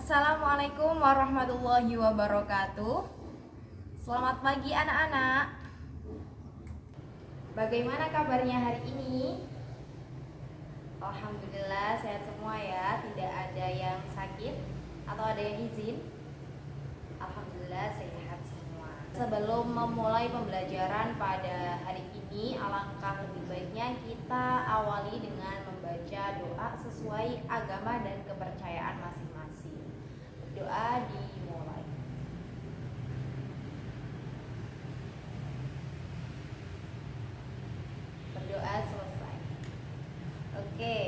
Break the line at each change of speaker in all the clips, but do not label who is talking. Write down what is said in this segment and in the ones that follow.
Assalamualaikum warahmatullahi wabarakatuh. Selamat pagi anak-anak. Bagaimana kabarnya hari ini? Alhamdulillah sehat semua ya. Tidak ada yang sakit atau ada yang izin. Alhamdulillah sehat semua. Sebelum memulai pembelajaran pada hari ini, alangkah lebih baiknya kita awali dengan membaca doa sesuai agama dan kepercayaan masing-masing. Doa dimulai. Berdoa selesai. Oke.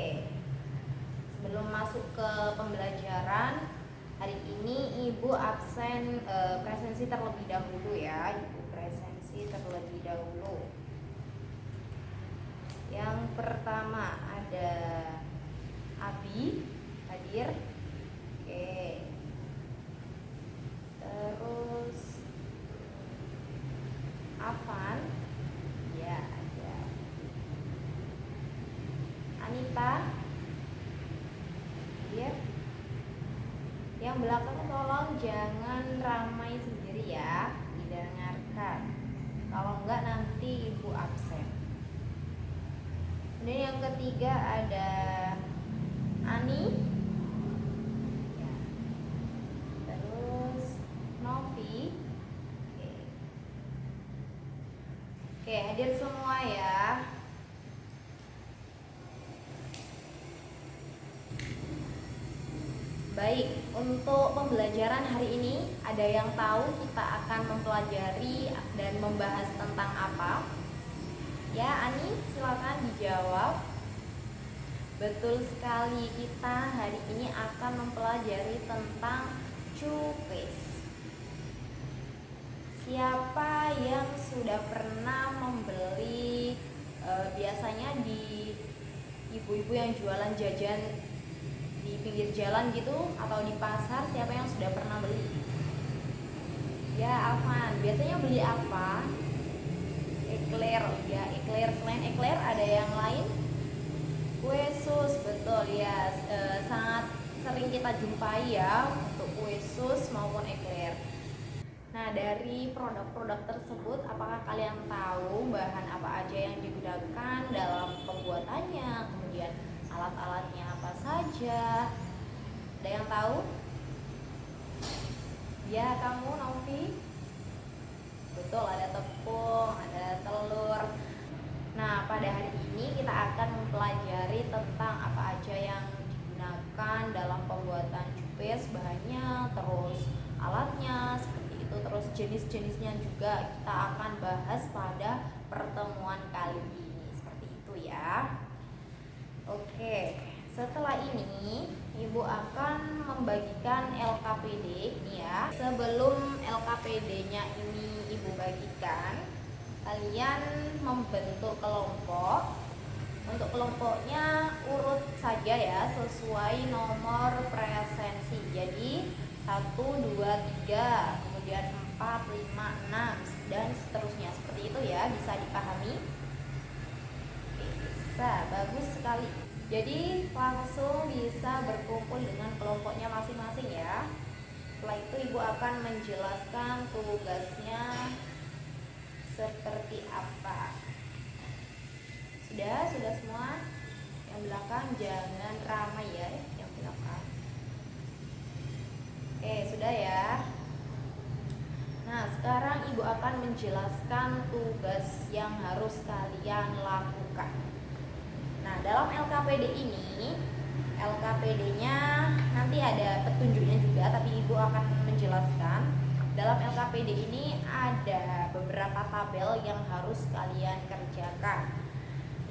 Sebelum masuk ke pembelajaran, hari ini Ibu absen presensi terlebih dahulu ya. Ibu presensi terlebih dahulu. Yang pertama ada Abi hadir. Oke. Terus Afan, ya ada. Anita, ya. Yang belakang tolong jangan ramai sendiri ya, didengarkan. Kalau enggak nanti Ibu absen. Kemudian yang ketiga ada Ani. Oke, hadir semua ya. Baik, untuk pembelajaran hari ini ada yang tahu kita akan mempelajari dan membahas tentang apa? Ya, Ani, silakan dijawab. Betul sekali, kita hari ini akan mempelajari tentang cupes. Siapa yang sudah pernah membeli biasanya di ibu-ibu yang jualan jajan di pinggir jalan gitu atau di pasar, siapa yang sudah pernah beli? Ya, Afan, biasanya beli apa? Eclair, ya, eclair. Selain eclair ada yang lain? Kue sus, betul ya, sangat sering kita jumpai ya untuk kue sus maupun eclair. Nah, dari produk-produk tersebut, apakah kalian tahu bahan apa aja yang digunakan dalam pembuatannya, kemudian alat-alatnya apa saja? Ada yang tahu? Ya, kamu, Novi? Betul, ada tepung, ada telur. Nah, pada hari ini kita akan mempelajari tentang apa aja yang digunakan dalam pembuatan cupes, bahannya, terus alatnya, terus jenis-jenisnya juga kita akan bahas pada pertemuan kali ini, seperti itu ya. Oke, setelah ini Ibu akan membagikan LKPD ini ya. Sebelum LKPD-nya ini Ibu bagikan, kalian membentuk kelompok. Untuk kelompoknya urut saja ya, sesuai nomor presensi. Jadi 1, 2, 3, kemudian 4, 5, 6 dan seterusnya, seperti itu ya, bisa dipahami? Oke, bisa, bagus sekali. Jadi langsung bisa berkumpul dengan kelompoknya masing-masing ya. Setelah itu Ibu akan menjelaskan tugasnya seperti apa. Sudah semua? Yang belakang jangan ramai ya, yang belakang. Oke, sudah ya. Nah, sekarang Ibu akan menjelaskan tugas yang harus kalian lakukan. Nah, dalam LKPD ini, LKPD-nya nanti ada petunjuknya juga, tapi Ibu akan menjelaskan. Dalam LKPD ini ada beberapa tabel yang harus kalian kerjakan.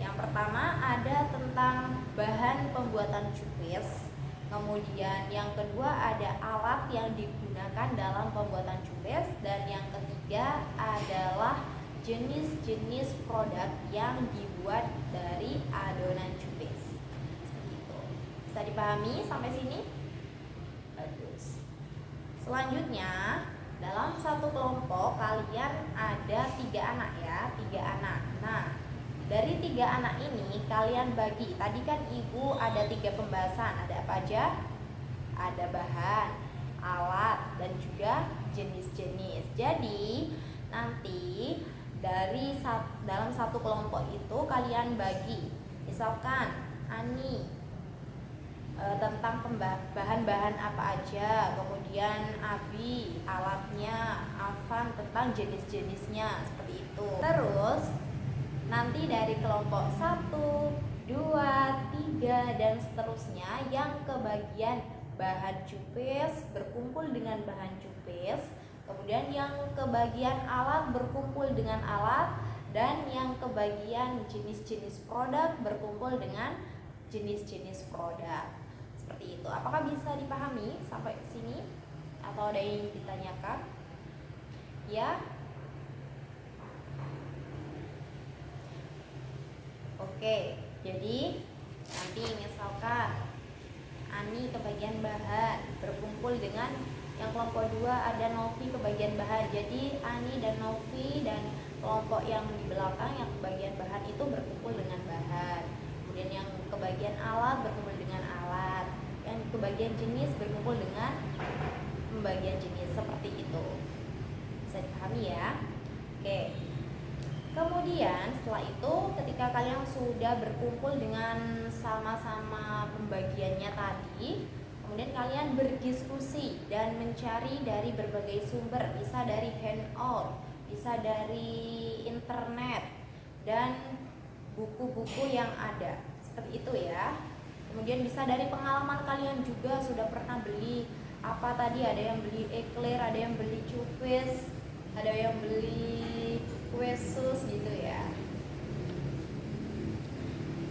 Yang pertama ada tentang bahan pembuatan cupes. Kemudian yang kedua ada alat yang digunakan dalam pembuatan cupes. Dan yang ketiga adalah jenis-jenis produk yang dibuat dari adonan cupes. Seperti itu. Bisa dipahami sampai sini? Bagus. Selanjutnya, dalam satu kelompok kalian ada 3 anak ya, 3 anak. Nah, dari 3 anak ini kalian bagi. Tadi kan Ibu ada 3 pembahasan. Ada apa aja? Ada bahan, alat, dan juga jenis-jenis. Jadi nanti dalam satu kelompok itu kalian bagi. Misalkan Ani tentang bahan-bahan apa aja, kemudian Abi alatnya, Afan tentang jenis-jenisnya, seperti itu. Terus nanti dari kelompok 1, 2, 3 dan seterusnya yang kebagian bahan cupis berkumpul dengan bahan cupis, kemudian yang kebagian alat berkumpul dengan alat, dan yang kebagian jenis-jenis produk berkumpul dengan jenis-jenis produk. Seperti itu. Apakah bisa dipahami sampai sini? Atau ada yang ditanyakan? Ya? Oke, jadi nanti misalkan Ani kebagian bahan berkumpul dengan yang kelompok 2 ada Novi kebagian bahan. Jadi Ani dan Novi dan kelompok yang di belakang yang kebagian bahan itu berkumpul dengan bahan. Kemudian yang kebagian alat berkumpul dengan alat, yang kebagian jenis berkumpul dengan pembagian jenis, seperti itu. Bisa dipahami ya? Oke. Kemudian setelah itu ketika kalian sudah berkumpul dengan sama-sama pembagiannya tadi, kemudian kalian berdiskusi dan mencari dari berbagai sumber, bisa dari handout, bisa dari internet, dan buku-buku yang ada, seperti itu ya. Kemudian bisa dari pengalaman kalian juga, sudah pernah beli apa tadi, ada yang beli eclair, ada yang beli cupis, ada yang beli kue sus gitu ya.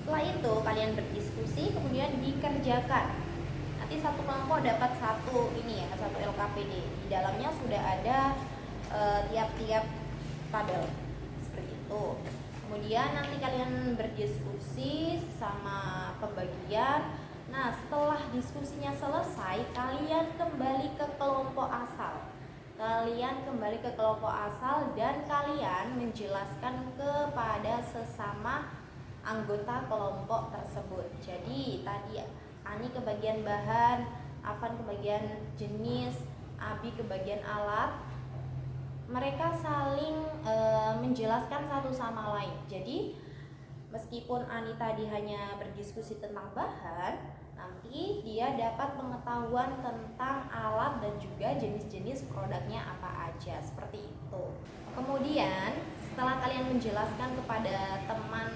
Setelah itu kalian berdiskusi, kemudian dikerjakan. Nanti satu kelompok dapat satu LKPD. Di dalamnya sudah ada tiap-tiap tabel, seperti itu. Kemudian nanti kalian berdiskusi sama pembagian. Nah, setelah diskusinya selesai, kalian kembali ke kelompok asal. Dan kalian menjelaskan kepada sesama anggota kelompok tersebut. Jadi tadi Ani kebagian bahan, Afan kebagian jenis, Abi kebagian alat. Mereka saling menjelaskan satu sama lain. Jadi meskipun Ani tadi hanya berdiskusi tentang bahan, nanti dia dapat pengetahuan tentang alat dan juga jenis-jenis produknya apa aja, seperti itu. Kemudian setelah kalian menjelaskan kepada teman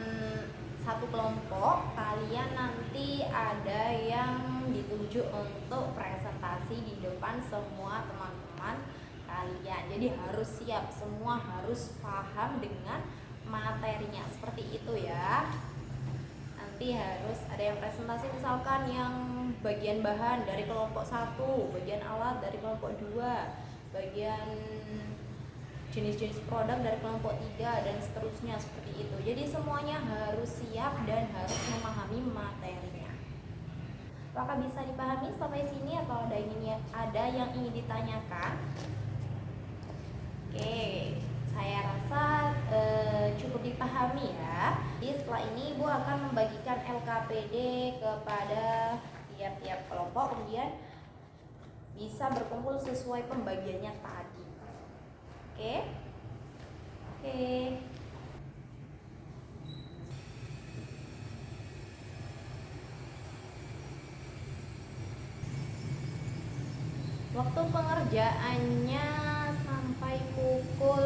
satu kelompok, kalian nanti ada yang ditunjuk untuk presentasi di depan semua teman-teman kalian. Jadi harus siap, semua harus paham dengan materinya, seperti itu ya. Nanti harus ada yang presentasi, misalkan yang bagian bahan dari kelompok 1, bagian alat dari kelompok 2, bagian jenis-jenis produk dari kelompok 3, dan seterusnya, seperti itu. Jadi semuanya harus siap dan harus memahami materinya. Apakah bisa dipahami sampai sini atau ada yang ingin ditanyakan? Oke, saya rasa cukup dipahami ya. Jadi setelah ini Ibu akan membagikan LKPD kepada tiap-tiap kelompok, kemudian bisa berkumpul sesuai pembagiannya tadi. Oke. Waktu pengerjaannya sampai pukul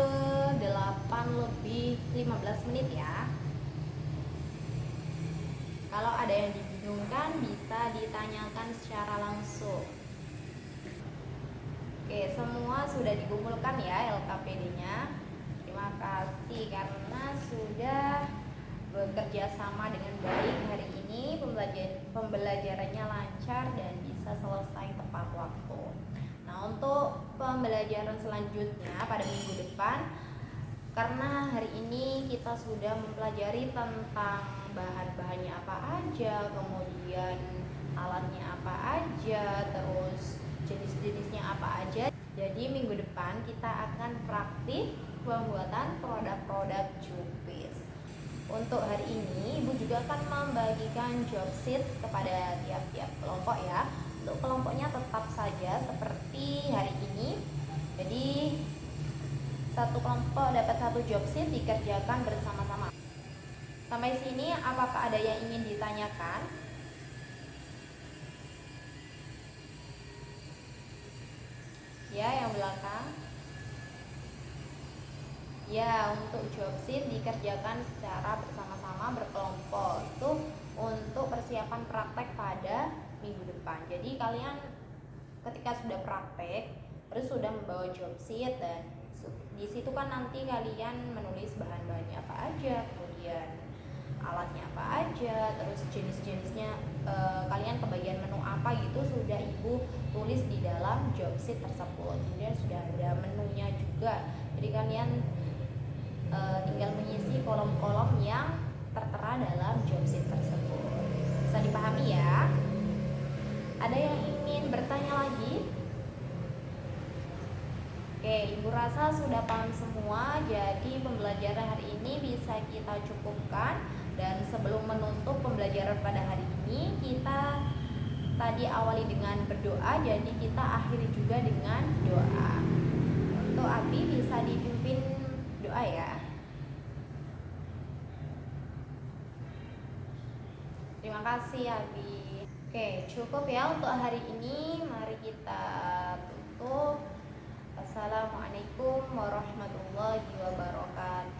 8:15 ya. Kalau ada yang dibingungkan bisa ditanyakan secara langsung. Oke, semua sudah dikumpulkan ya LKPD-nya. Terima kasih karena sudah bekerja sama dengan baik hari ini. Pembelajarannya lancar dan bisa selesai tepat waktu. Nah, untuk pembelajaran selanjutnya pada minggu depan, karena hari ini kita sudah mempelajari tentang bahan-bahannya apa aja, kemudian alatnya apa aja, terus jenis-jenisnya apa aja. Jadi minggu depan kita akan praktik pembuatan produk-produk cupis. Untuk hari ini Ibu juga akan membagikan job sheet kepada tiap-tiap kelompok ya. untuk kelompoknya tetap saja seperti hari ini. Jadi satu kelompok dapat satu job sheet dikerjakan bersama-sama. Sampai sini apakah ada yang ingin ditanyakan? Ya, yang belakang. Ya, untuk job sheet dikerjakan secara bersama-sama berkelompok. Itu untuk persiapan praktek pada minggu depan. Jadi kalian ketika sudah praktek, terus sudah membawa job sheet, dan di situ kan nanti kalian menulis bahan-bahannya apa aja, kemudian alatnya apa aja, terus jenis-jenisnya, kalian kebagian menu apa gitu sudah ibu tulis di dalam job sheet tersebut. Kemudian sudah ada menunya juga. Jadi kalian tinggal mengisi kolom-kolom yang tertera dalam job sheet tersebut. Bisa dipahami ya? Ada yang ingin bertanya lagi? Oke, ibu rasa sudah paham semua. Jadi pembelajaran hari ini bisa kita cukupkan. Dan sebelum menutup pembelajaran pada hari ini, kita tadi awali dengan berdoa, jadi kita akhiri juga dengan doa. Untuk Abi bisa dipimpin doa ya. Terima kasih Abi. Oke, cukup ya untuk hari ini. Mari kita tutup. Assalamualaikum warahmatullahi wabarakatuh.